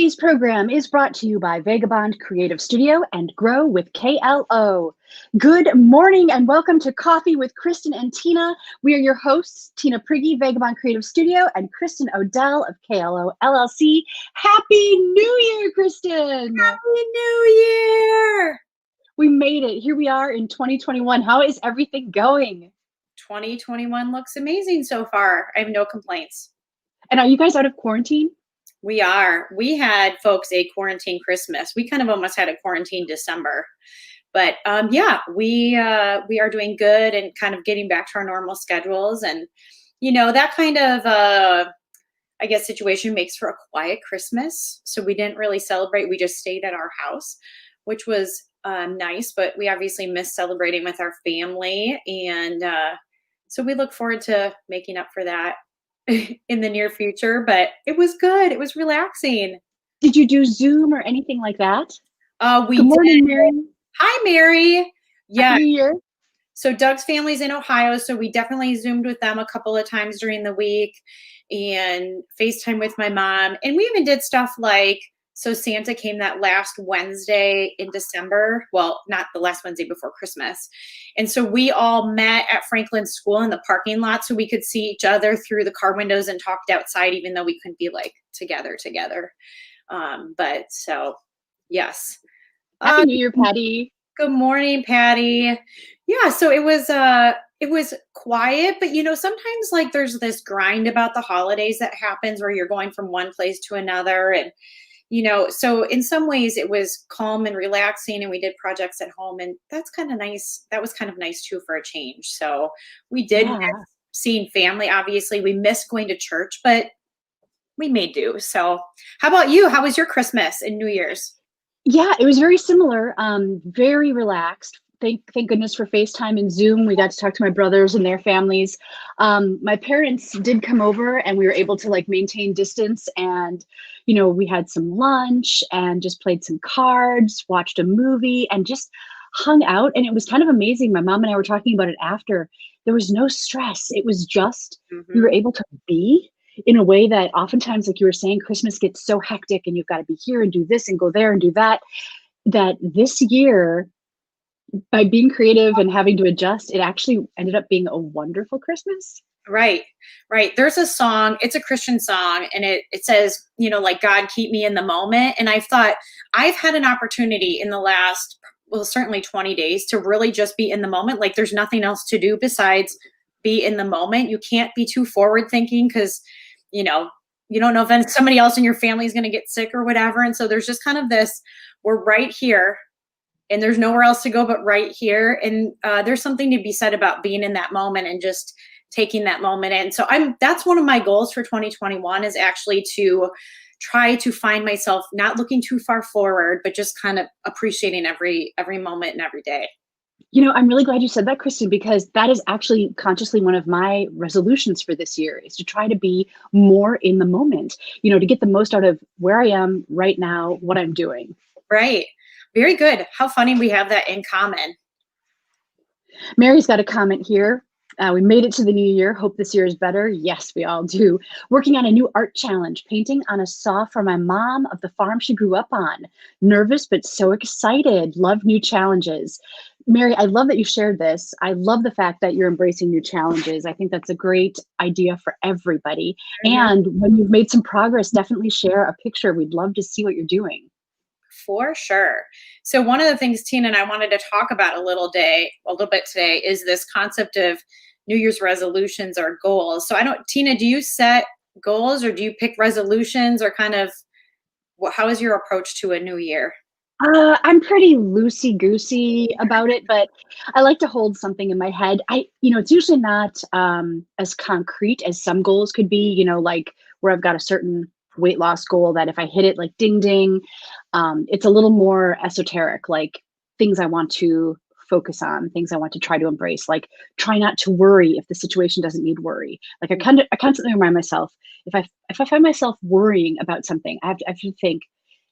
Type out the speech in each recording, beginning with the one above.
Today's program is brought to you by Vagabond Creative Studio and Grow with KLO. Good morning and welcome to Coffee with Kristin and Tina. We are your hosts, Tina Prigge, Vagabond Creative Studio, and Kristin Odell of KLO LLC. Happy New Year, Kristin! Happy New Year! We made it. Here we are in 2021. How is everything going? 2021 looks amazing so far. I have no complaints. And are you guys out of quarantine? We are. We had, folks, a quarantine Christmas. We kind of almost had a quarantine December. But yeah, we are doing good and kind of getting back to our normal schedules. And, you know, that kind of, I guess, situation makes for a quiet Christmas. So we didn't really celebrate. We just stayed at our house, which was nice. But we obviously miss celebrating with our family. And so we look forward to making up for that in the near future, but it was good. It was relaxing. Did you do Zoom or anything like that? We Good morning, did. Mary. Hi, Mary. Yeah. Happy New Year. So Doug's family's in Ohio, so we definitely Zoomed with them a couple of times during the week and FaceTime with my mom. And we even did stuff like, so Santa came that last Wednesday in December. Well, not the last Wednesday before Christmas. And so we all met at Franklin's school in the parking lot so we could see each other through the car windows and talked outside, even though we couldn't be like together. But so, yes. Happy New Year, Patty. Good morning, Patty. Yeah, so it was quiet, but you know, sometimes like there's this grind about the holidays that happens where you're going from one place to another. And you know, so in some ways it was calm and relaxing and we did projects at home and that's kind of nice. That was kind of nice too for a change. So we did miss seeing family. Obviously we missed going to church, but we made do. So how about you? How was your Christmas and New Year's? Yeah, it was very similar. Very relaxed. Thank goodness for FaceTime and Zoom. We got to talk to my brothers and their families. My parents did come over and we were able to like maintain distance and, you know, we had some lunch and just played some cards, watched a movie and just hung out. And it was kind of amazing. My mom and I were talking about it after. There was no stress. It was just, we were able to be in a way that oftentimes, like you were saying, Christmas gets so hectic and you've got to be here and do this and go there and do that, that this year, by being creative and having to adjust, it actually ended up being a wonderful Christmas. Right. There's a song, it's a Christian song, and it says, you know, like, God, keep me in the moment. And I've thought I've had an opportunity in the last, well, certainly 20 days to really just be in the moment. Like there's nothing else to do besides be in the moment. You can't be too forward thinking because, you know, you don't know if somebody else in your family is going to get sick or whatever. And so there's just kind of this, we're right here. And there's nowhere else to go but right here. And there's something to be said about being in that moment and just taking that moment in. So that's one of my goals for 2021 is actually to try to find myself not looking too far forward, but just kind of appreciating every moment and every day. You know, I'm really glad you said that, Kristin, because that is actually consciously one of my resolutions for this year is to try to be more in the moment, you know, to get the most out of where I am right now, what I'm doing. Right. Very good. How funny we have that in common. Mary's got a comment here. We made it to the new year. Hope this year is better. Yes, we all do. Working on a new art challenge, painting on a saw for my mom of the farm she grew up on. Nervous, but so excited. Love new challenges. Mary, I love that you shared this. I love the fact that you're embracing new challenges. I think that's a great idea for everybody. And when you've made some progress, definitely share a picture. We'd love to see what you're doing. For sure. So one of the things Tina and I wanted to talk about a little bit today is this concept of New Year's resolutions or goals. So Tina, do you set goals or do you pick resolutions or kind of how is your approach to a new year? I'm pretty loosey-goosey about it, but I like to hold something in my head. It's usually not as concrete as some goals could be, you know, like where I've got a certain weight loss goal that if I hit it, like ding, ding, it's a little more esoteric, like things I want to focus on, things I want to try to embrace, like try not to worry if the situation doesn't need worry. Like I constantly remind myself, if I find myself worrying about something, I have to think,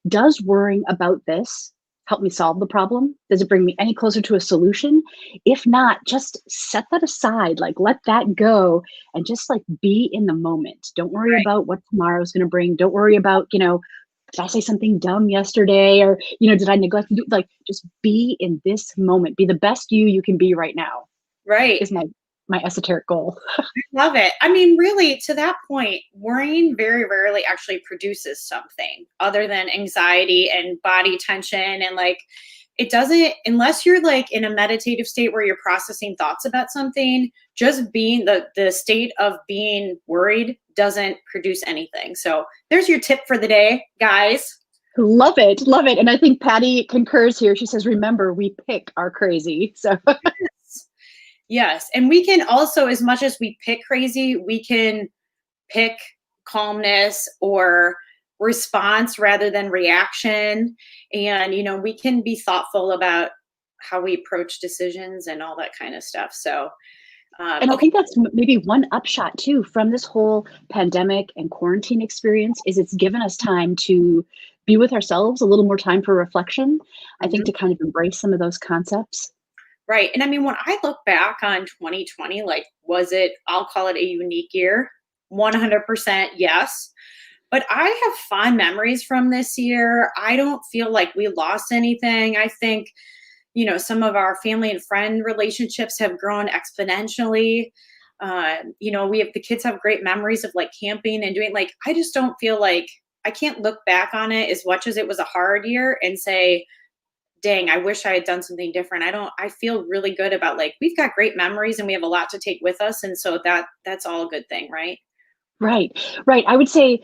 does worrying about this help me solve the problem? Does it bring me any closer to a solution? If not, just set that aside, like let that go and just like be in the moment. Don't worry about what tomorrow's going to bring. Don't worry about, did I say something dumb yesterday? Or, did I neglect to do, like, just be in this moment, be the best you can be right now Right. is my esoteric goal. Love it. I mean, really, to that point, worrying very rarely actually produces something other than anxiety and body tension. And like, it doesn't, unless you're like in a meditative state where you're processing thoughts about something, just being the state of being worried doesn't produce anything. So there's your tip for the day, guys. Love it. Love it. And I think Patty concurs here. She says, remember, we pick our crazy. So Yes. And we can also, as much as we pick crazy, we can pick calmness or response rather than reaction. And, we can be thoughtful about how we approach decisions and all that kind of stuff. So, and I okay. think that's maybe one upshot too from this whole pandemic and quarantine experience is it's given us time to be with ourselves, a little more time for reflection. I think to kind of embrace some of those concepts. Right. And I mean, when I look back on 2020, like, I'll call it a unique year. 100% yes. But I have fond memories from this year. I don't feel like we lost anything. I think, some of our family and friend relationships have grown exponentially. The kids have great memories of like camping and doing like, I just don't feel like I can't look back on it as much as it was a hard year and say, dang, I wish I had done something different. I feel really good about like, we've got great memories and we have a lot to take with us. And so that's all a good thing, right? Right, right. I would say,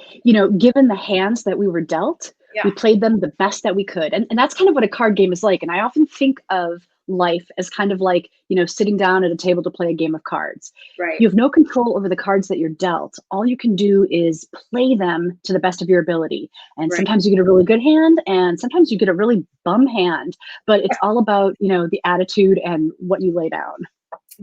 given the hands that we were dealt, Yeah. we played them the best that we could. And that's kind of what a card game is like. And I often think of life as kind of like, sitting down at a table to play a game of cards. Right. You have no control over the cards that you're dealt. All you can do is play them to the best of your ability. And Right. sometimes you get a really good hand and sometimes you get a really bum hand, but it's all about, the attitude and what you lay down.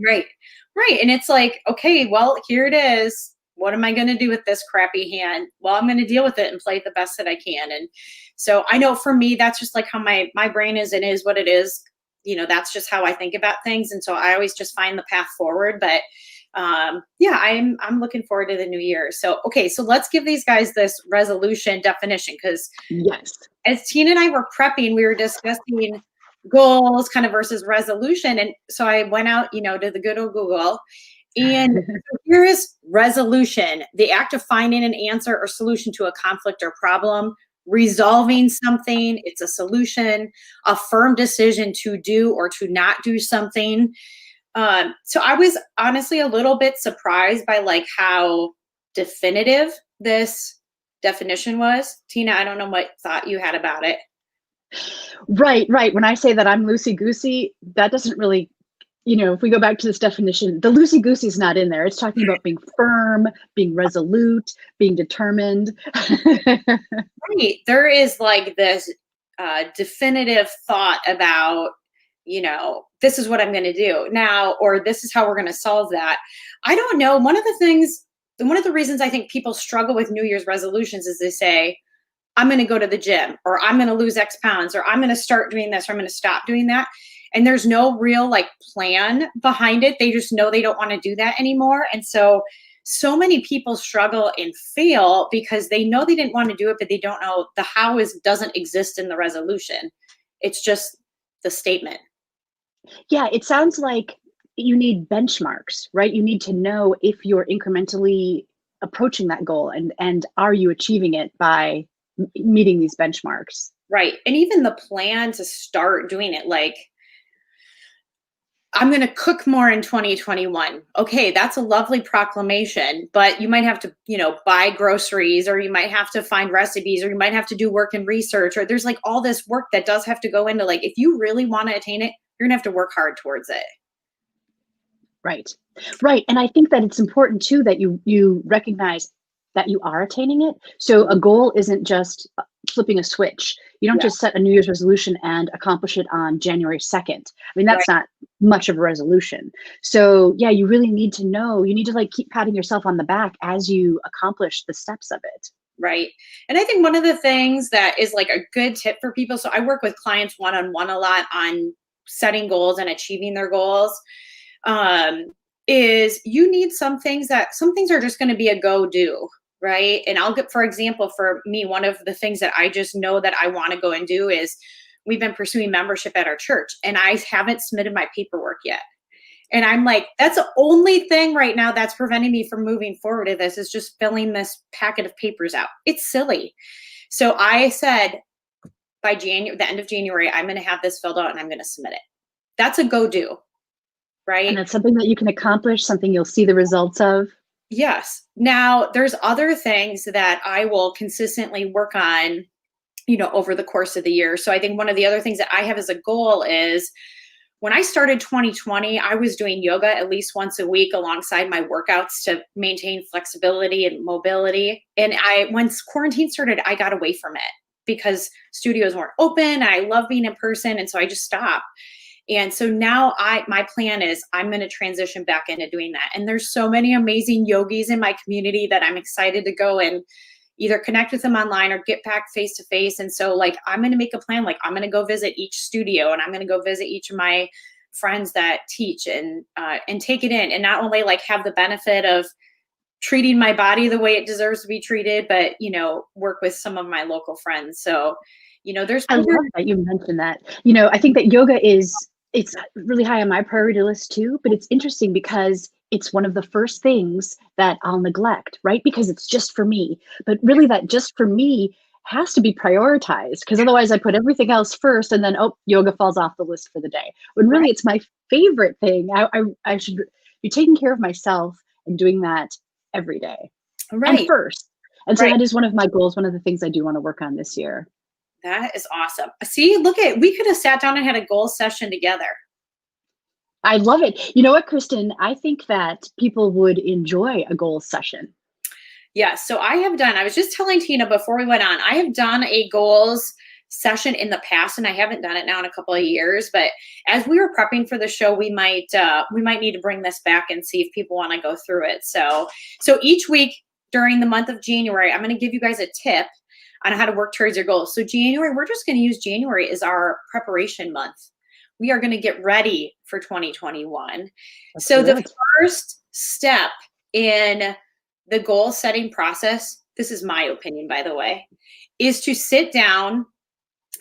Right. Right. And it's like, okay, well, here it is. What am I going to do with this crappy hand? Well, I'm going to deal with it and play it the best that I can. And so I know for me, that's just like how my brain is. It is what it is. That's just how I think about things. And so I always just find the path forward. But yeah, I'm looking forward to the new year. So, okay. So let's give these guys this resolution definition. Cause Yes. as Tina and I were prepping, we were discussing goals kind of versus resolution. And so I went out, to the good old Google. And here is resolution, the act of finding an answer or solution to a conflict or problem, resolving something. It's a solution, a firm decision to do or to not do something. So I was honestly a little bit surprised by like how definitive this definition was. Tina, I don't know what thought you had about it. Right, right. When I say that I'm loosey goosey, that doesn't really, if we go back to this definition, the loosey goosey is not in there. It's talking about being firm, being resolute, being determined. Right. There is like this definitive thought about, this is what I'm going to do now, or this is how we're going to solve that. I don't know. One of the reasons I think people struggle with New Year's resolutions is they say, I'm going to go to the gym, or I'm going to lose X pounds, or I'm going to start doing this, or I'm going to stop doing that. And there's no real like plan behind it. They just know they don't want to do that anymore. And so many people struggle and fail because they know they didn't want to do it, but they don't know the how doesn't exist in the resolution. It's just the statement. Yeah, it sounds like you need benchmarks, right? You need to know if you're incrementally approaching that goal and are you achieving it by meeting these benchmarks? Right. And even the plan to start doing it, like, I'm going to cook more in 2021. Okay, that's a lovely proclamation, but you might have to, buy groceries, or you might have to find recipes, or you might have to do work and research, or there's like all this work that does have to go into like, if you really want to attain it, you're gonna have to work hard towards it. Right. Right. And I think that it's important too that you recognize that you are attaining it. So a goal isn't just flipping a switch. You don't just set a New Year's resolution and accomplish it on January 2nd. I mean, that's not much of a resolution. So yeah, you really need to know, you need to like keep patting yourself on the back as you accomplish the steps of it. Right. And I think one of the things that is like a good tip for people, so I work with clients one-on-one a lot on setting goals and achieving their goals, is you need some things are just going to be a go do, right? And I'll get, for example, for me, one of the things that I just know that I want to go and do is we've been pursuing membership at our church and I haven't submitted my paperwork yet. And I'm like, that's the only thing right now that's preventing me from moving forward to this is just filling this packet of papers out. It's silly. So I said by January, the end of January, I'm going to have this filled out and I'm going to submit it. That's a go do, right? And that's something that you can accomplish, something you'll see the results of. Yes. Now there's other things that I will consistently work on, over the course of the year. So I think one of the other things that I have as a goal is when I started 2020, I was doing yoga at least once a week alongside my workouts to maintain flexibility and mobility. And once quarantine started, I got away from it because studios weren't open. I love being in person. And so I just stopped. And so now my plan is I'm going to transition back into doing that. And there's so many amazing yogis in my community that I'm excited to go and either connect with them online or get back face to face. And so like, I'm going to make a plan. Like I'm going to go visit each studio and I'm going to go visit each of my friends that teach and take it in and not only like have the benefit of treating my body the way it deserves to be treated, but, work with some of my local friends. So, I love that you mentioned that. I think that yoga it's really high on my priority list too, but it's interesting because it's one of the first things that I'll neglect, right? Because it's just for me. But really that just for me has to be prioritized because otherwise I put everything else first and then, yoga falls off the list for the day. When really it's my favorite thing. I should be taking care of myself and doing that every day. Right. And first. And so that is one of my goals, one of the things I do want to work on this year. That is awesome. See, we could have sat down and had a goal session together. I love it. You know what, Kristin? I think that people would enjoy a goals session. Yeah. So I was just telling Tina before we went on, I have done a goals session in the past and I haven't done it now in a couple of years, but as we were prepping for the show, we might need to bring this back and see if people want to go through it. So each week during the month of January, I'm going to give you guys a tip on how to work towards your goals. So January, we're just going to use January as our preparation month. We are going to get ready for 2021. So the first step in the goal setting process, this is my opinion, by the way, is to sit down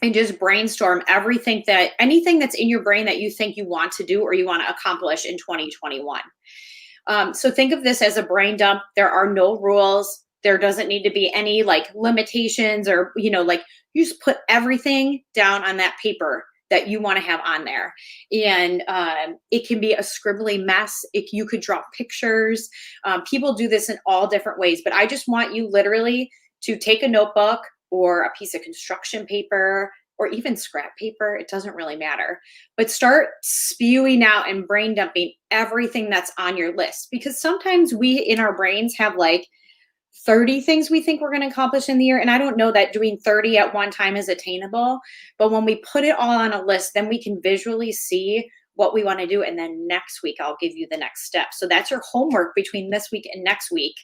and just brainstorm anything that's in your brain that you think you want to do or you want to accomplish in 2021. So think of this as a brain dump. There are no rules. There doesn't need to be any like limitations or, you just put everything down on that paper that you want to have on there. And it can be a scribbly mess. You could draw pictures. People do this in all different ways, but I just want you literally to take a notebook or a piece of construction paper or even scrap paper. It doesn't really matter, but start spewing out and brain dumping everything that's on your list. Because sometimes we in our brains have like 30 things we think we're going to accomplish in the year. And I don't know that doing 30 at one time is attainable, but when we put it all on a list, then we can visually see what we want to do. And then next week, I'll give you the next step. So that's your homework between this week and next week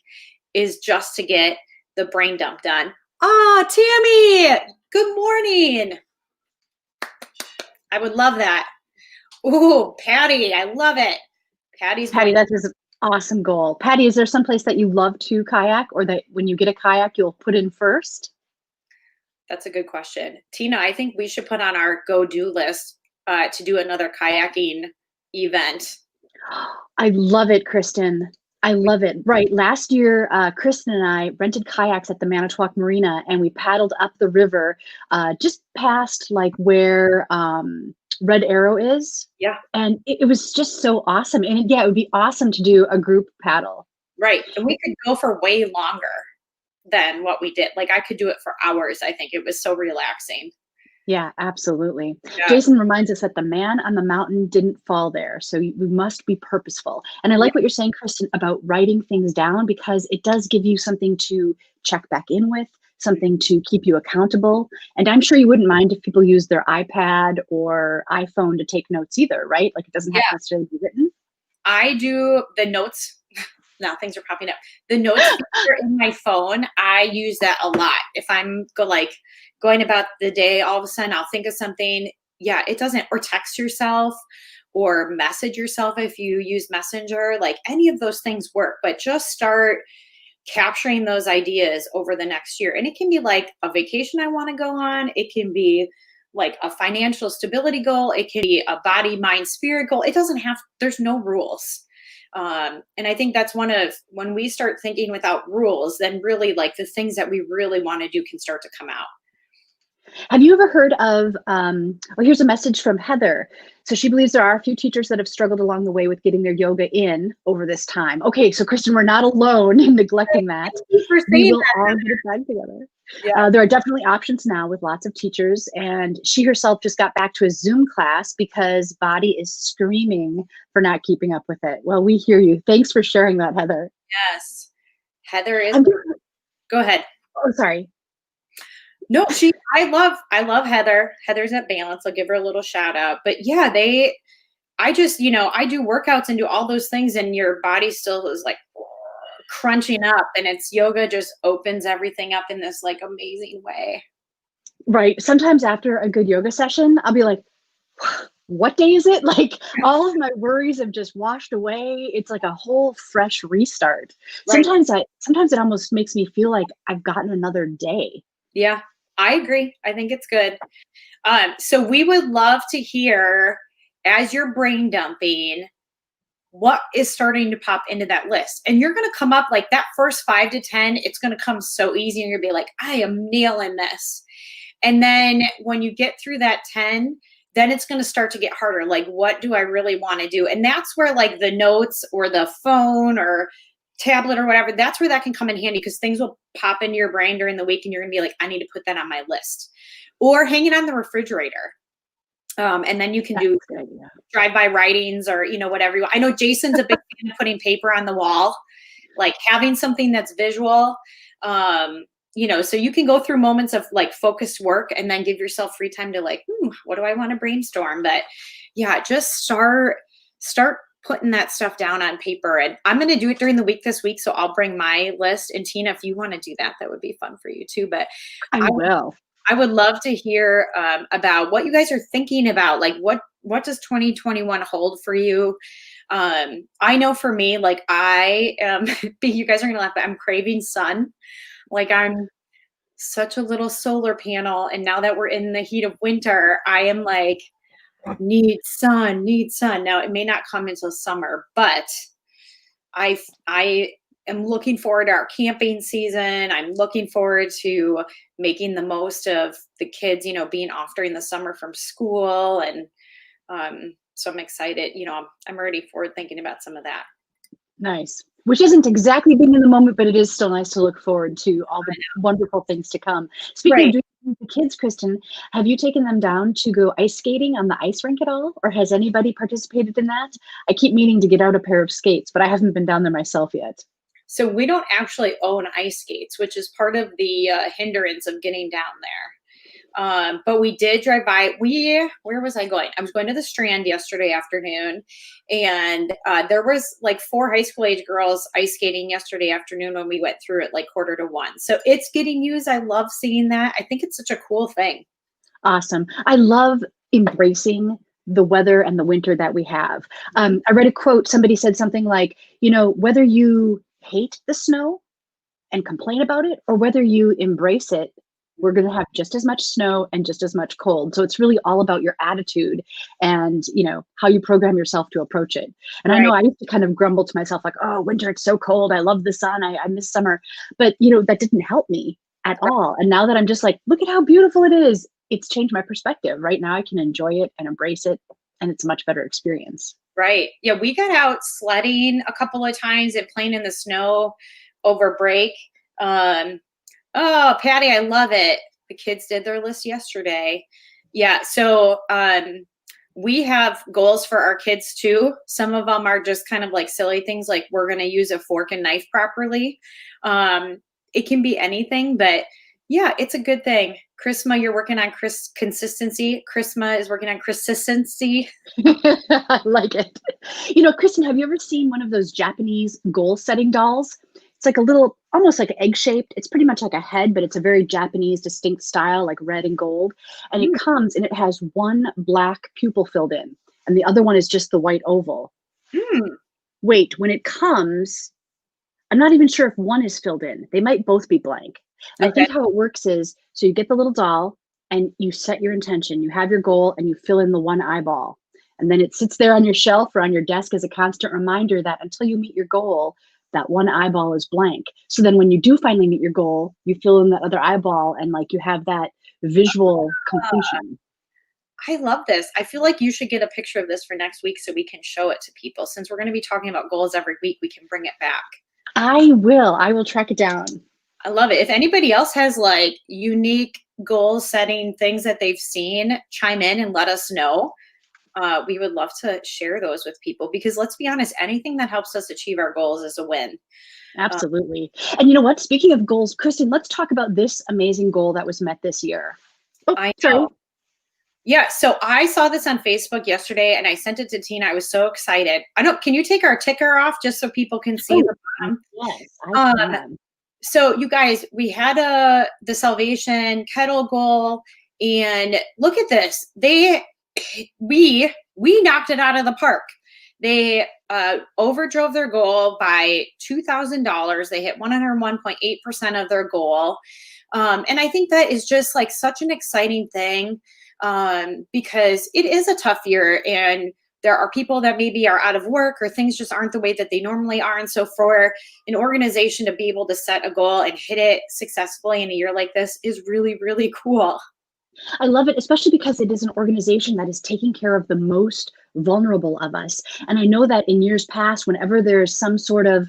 is just to get the brain dump done. Tammy, good morning. I would love that. Ooh, Patty, I love it. Patty, that's an awesome goal. Patty, is there some place that you love to kayak or that when you get a kayak, you'll put in first? That's a good question. Tina, I think we should put on our go-do list to do another kayaking event. I love it, Kristin. I love it. Right. Last year, Kristin and I rented kayaks at the Manitowoc Marina and we paddled up the river just past like where Red Arrow is. Yeah. And it was just so awesome. And it would be awesome to do a group paddle. Right. And we could go for way longer than what we did. Like I could do it for hours. I think it was so relaxing. Yeah, absolutely. Yeah. Jason reminds us that the man on the mountain didn't fall there. So we must be purposeful. And I like what you're saying, Kristin, about writing things down because it does give you something to check back in with, something to keep you accountable. And I'm sure you wouldn't mind if people use their iPad or iPhone to take notes either, right? Like it doesn't have to necessarily be written. I do the notes. Now things are popping up. The notes feature in my phone, I use that a lot. If I'm going about the day, all of a sudden I'll think of something. Yeah, it doesn't, or text yourself or message yourself if you use Messenger, like any of those things work, but just start capturing those ideas over the next year. And it can be like a vacation I want to go on. It can be like a financial stability goal. It can be a body, mind, spirit goal. It doesn't have, there's no rules. And I think that's one of, when we start thinking without rules, then really like the things that we really want to do can start to come out. Have you ever heard of, well, here's a message from Heather. So she believes there are a few teachers that have struggled along the way with getting their yoga in over this time. Okay, so Kristin, we're not alone in neglecting that. We will all get it back together. Yeah. There are definitely options now with lots of teachers, and she herself just got back to a Zoom class because body is screaming for not keeping up with it. Well, we hear you. Thanks for sharing that, Heather. Yes. Heather is, go ahead. Oh, sorry. No, I love Heather. Heather's at Balance. I'll give her a little shout out. But yeah, I just, I do workouts and do all those things, and your body still is like crunching up, and it's yoga just opens everything up in this like amazing way. Right. Sometimes after a good yoga session, I'll be like, what day is it? Like all of my worries have just washed away. It's like a whole fresh restart. Right. Sometimes it almost makes me feel like I've gotten another day. Yeah, I agree. I think it's good. So we would love to hear, as you're brain dumping, what is starting to pop into that list. And you're going to come up like that first 5 to 10, it's going to come so easy. And you're going to be like, I am nailing this. And then when you get through that 10, then it's going to start to get harder. Like, what do I really want to do? And that's where like the notes or the phone or tablet or whatever, that's where that can come in handy, because things will pop into your brain during the week and you're going to be like, I need to put that on my list, or hang it on the refrigerator. And then you can do drive-by writings or, whatever you want. I know Jason's a big fan of putting paper on the wall, like having something that's visual, so you can go through moments of like focused work and then give yourself free time to like, what do I want to brainstorm? But yeah, just start putting that stuff down on paper. And I'm going to do it during the week this week. So I'll bring my list. And Tina, if you want to do that, that would be fun for you too. But I will. I would love to hear about what you guys are thinking about. Like, what does 2021 hold for you? I know for me, like I am, you guys are going to laugh, but I'm craving sun. Like I'm such a little solar panel. And now that we're in the heat of winter, I am like, need sun. Now it may not come until summer, but I am looking forward to our camping season. I'm looking forward to making the most of the kids, being off during the summer from school. And so I'm excited, I'm already forward thinking about some of that. Nice. Which isn't exactly being in the moment, but it is still nice to look forward to all the wonderful things to come. Speaking of doing the kids, Kristin, have you taken them down to go ice skating on the ice rink at all? Or has anybody participated in that? I keep meaning to get out a pair of skates, but I haven't been down there myself yet. So we don't actually own ice skates, which is part of the hindrance of getting down there. But we did drive by. Where was I going? I was going to the Strand yesterday afternoon, and there was like 4 high school age girls ice skating yesterday afternoon when we went through it like 12:45. So it's getting used. I love seeing that. I think it's such a cool thing. Awesome. I love embracing the weather and the winter that we have. I read a quote. Somebody said something like, whether you hate the snow and complain about it, or whether you embrace it, we're going to have just as much snow and just as much cold. So it's really all about your attitude and, how you program yourself to approach it. And I know I used to kind of grumble to myself like, oh, winter, it's so cold. I love the sun. I miss summer. But, that didn't help me at all. And now that I'm just like, look at how beautiful it is. It's changed my perspective. Right now I can enjoy it and embrace it. And it's a much better experience. Right. Yeah. We got out sledding a couple of times and playing in the snow over break. Oh, Patty, I love it. The kids did their list yesterday. Yeah. So we have goals for our kids too. Some of them are just kind of like silly things, like we're going to use a fork and knife properly. It can be anything, but yeah, it's a good thing. Chrisma, you're working on consistency. Chrisma is working on consistency. I like it. Kristin, have you ever seen one of those Japanese goal setting dolls? It's like a little, almost like egg shaped. It's pretty much like a head, but it's a very Japanese distinct style, like red and gold. And it comes and it has one black pupil filled in, and the other one is just the white oval. Wait, when it comes, I'm not even sure if one is filled in. They might both be blank. And I Okay. think how it works is, so you get the little doll and you set your intention. You have your goal and you fill in the one eyeball. And then it sits there on your shelf or on your desk as a constant reminder that until you meet your goal, that one eyeball is blank. So then when you do finally meet your goal, you fill in that other eyeball and like you have that visual completion. I love this. I feel like you should get a picture of this for next week so we can show it to people. Since we're going to be talking about goals every week, we can bring it back. I will. I will track it down. I love it. If anybody else has like unique goal setting things that they've seen, chime in and let us know. We would love to share those with people because let's be honest, anything that helps us achieve our goals is a win. Absolutely. And you know what? Speaking of goals, Kristin, let's talk about this amazing goal that was met this year. Oh, I sorry. know. Yeah, so I saw this on Facebook yesterday and I sent it to Tina. I was so excited. Can you take our ticker off just so people can see the bottom? Yes, I can. So you guys, we had the Salvation Kettle goal, and look at this. We knocked it out of the park. They overdrove their goal by $2,000. They hit 101.8% of their goal. And I think that is just like such an exciting thing because it is a tough year and there are people that maybe are out of work or things just aren't the way that they normally are. And so for an organization to be able to set a goal and hit it successfully in a year like this is really, really cool. I love it, especially because it is an organization that is taking care of the most vulnerable of us. And I know that in years past, whenever there's some sort of,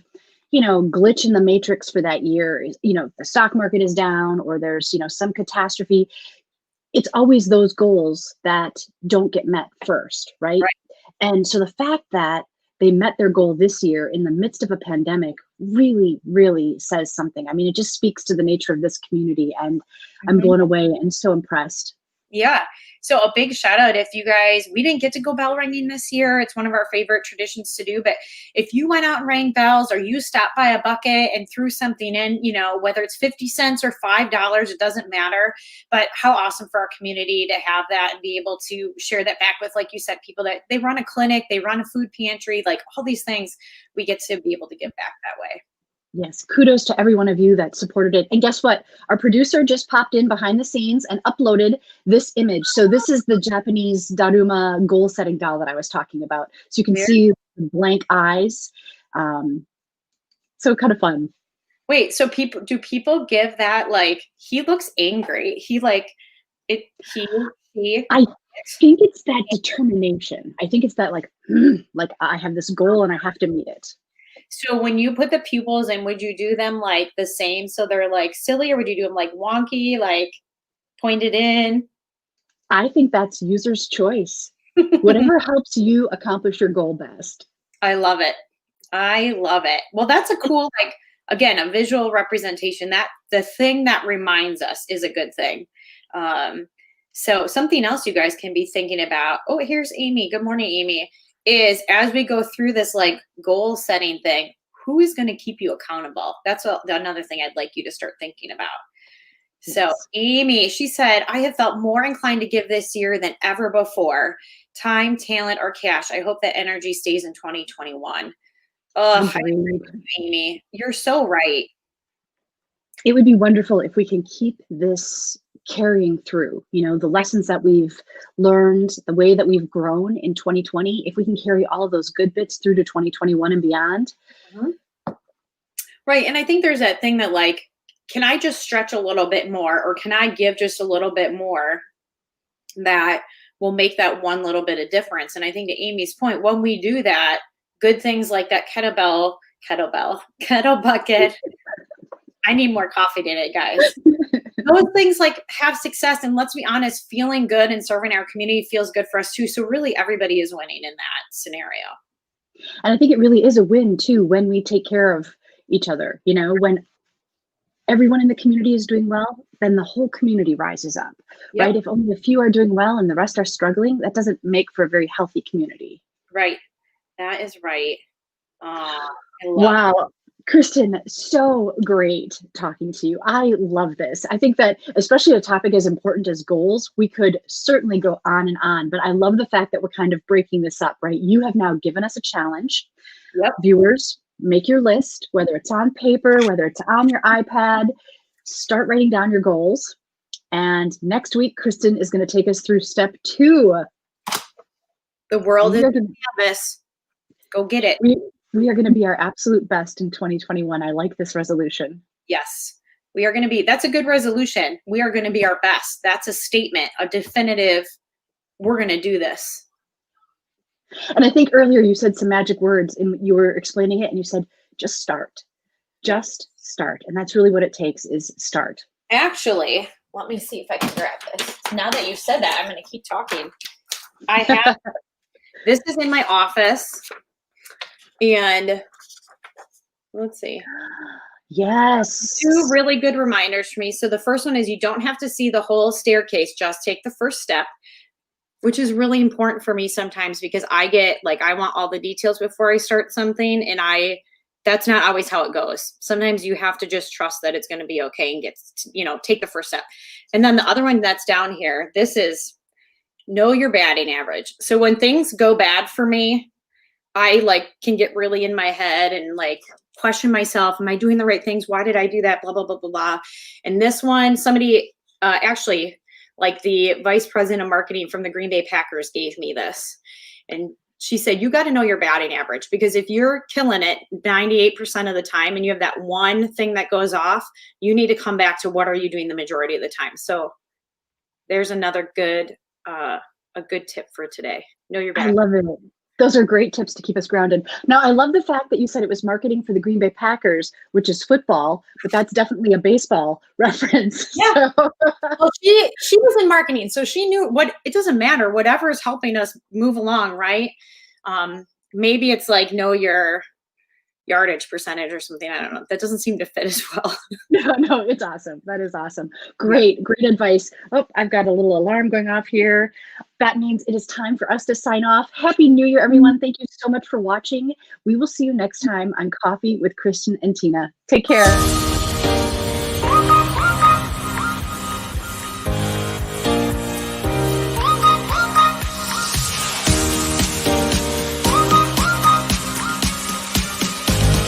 glitch in the matrix for that year, the stock market is down or there's, some catastrophe, it's always those goals that don't get met first, right? And so the fact that they met their goal this year in the midst of a pandemic really, really says something. I mean, it just speaks to the nature of this community, and I'm blown away and so impressed. Yeah. So a big shout out if you guys, we didn't get to go bell ringing this year. It's one of our favorite traditions to do. But if you went out and rang bells or you stopped by a bucket and threw something in, whether it's 50 cents or $5, it doesn't matter. But how awesome for our community to have that and be able to share that back with, like you said, people that they run a clinic, they run a food pantry, like all these things, we get to be able to give back that way. Yes, kudos to every one of you that supported it. And guess what? Our producer just popped in behind the scenes and uploaded this image. So this is the Japanese Daruma goal setting doll that I was talking about. So you can see the blank eyes. So kind of fun. Wait, so do people give that, like, he looks angry. He like it, he I think it's that determination. I think it's that like I have this goal and I have to meet it. So when you put the pupils in, would you do them like the same so they're like silly, or would you do them like wonky, like pointed in? I think that's user's choice. Whatever helps you accomplish your goal best. I love it. I love it. Well, that's a cool, like, again, a visual representation. That the thing that reminds us is a good thing. So something else you guys can be thinking about. Oh, here's Amy. Good morning, Amy. Is as we go through this like goal setting thing, who is going to keep you accountable? That's another thing I'd like you to start thinking about. Yes. So Amy, she said, I have felt more inclined to give this year than ever before. Time, talent, or cash. I hope that energy stays in 2021. Oh, Amy, you're so right. It would be wonderful if we can keep this carrying through, the lessons that we've learned, the way that we've grown in 2020, if we can carry all of those good bits through to 2021 and beyond. Mm-hmm. Right. And I think there's that thing that like, can I just stretch a little bit more, or can I give just a little bit more that will make that one little bit of difference? And I think to Amy's point, when we do that, good things like that kettle bucket. I need more coffee today, guys. Those things like have success, and let's be honest, feeling good and serving our community feels good for us too. So really everybody is winning in that scenario. And I think it really is a win too when we take care of each other. When everyone in the community is doing well, then the whole community rises up, right? If only a few are doing well and the rest are struggling, that doesn't make for a very healthy community. Right. That is right. Wow. Kristin, so great talking to you. I love this. I think that especially a topic as important as goals, we could certainly go on and on, but I love the fact that we're kind of breaking this up, right? You have now given us a challenge. Viewers, make your list, whether it's on paper, whether it's on your iPad, start writing down your goals. And next week, Kristin is going to take us through step 2. The world is a canvas. Go get it. We are going to be our absolute best in 2021. I like this resolution. Yes, we are going to be. That's a good resolution. We are going to be our best. That's a statement, a definitive, we're going to do this. And I think earlier you said some magic words and you were explaining it and you said, just start. Just start. And that's really what it takes, is start. Actually, let me see if I can grab this. Now that you said that, I'm going to keep talking. I have, this is in my office. And let's see. Yes. 2 really good reminders for me. So the first one is you don't have to see the whole staircase. Just take the first step, which is really important for me sometimes because I get like, I want all the details before I start something. And that's not always how it goes. Sometimes you have to just trust that it's going to be okay and take the first step. And then the other one that's down here, this is know your batting average. So when things go bad for me, I can get really in my head and question myself. Am I doing the right things? Why did I do that? Blah, blah, blah, blah, blah. And this one, somebody actually the vice president of marketing from the Green Bay Packers gave me this. And she said, you got to know your batting average, because if you're killing it 98% of the time and you have that one thing that goes off, you need to come back to what are you doing the majority of the time. So there's another good, a good tip for today. Know your batting. I love it. Those are great tips to keep us grounded. Now, I love the fact that you said it was marketing for the Green Bay Packers, which is football, but that's definitely a baseball reference. Yeah. So. Well, she was in marketing, so she knew it doesn't matter, whatever is helping us move along, right? Maybe it's know your yardage percentage or something. I don't know. That doesn't seem to fit as well. No, it's awesome. That is awesome. Great advice. Oh, I've got a little alarm going off here. That means it is time for us to sign off. Happy New Year, everyone. Thank you so much for watching. We will see you next time on Coffee with Kristin and Tina. Take care.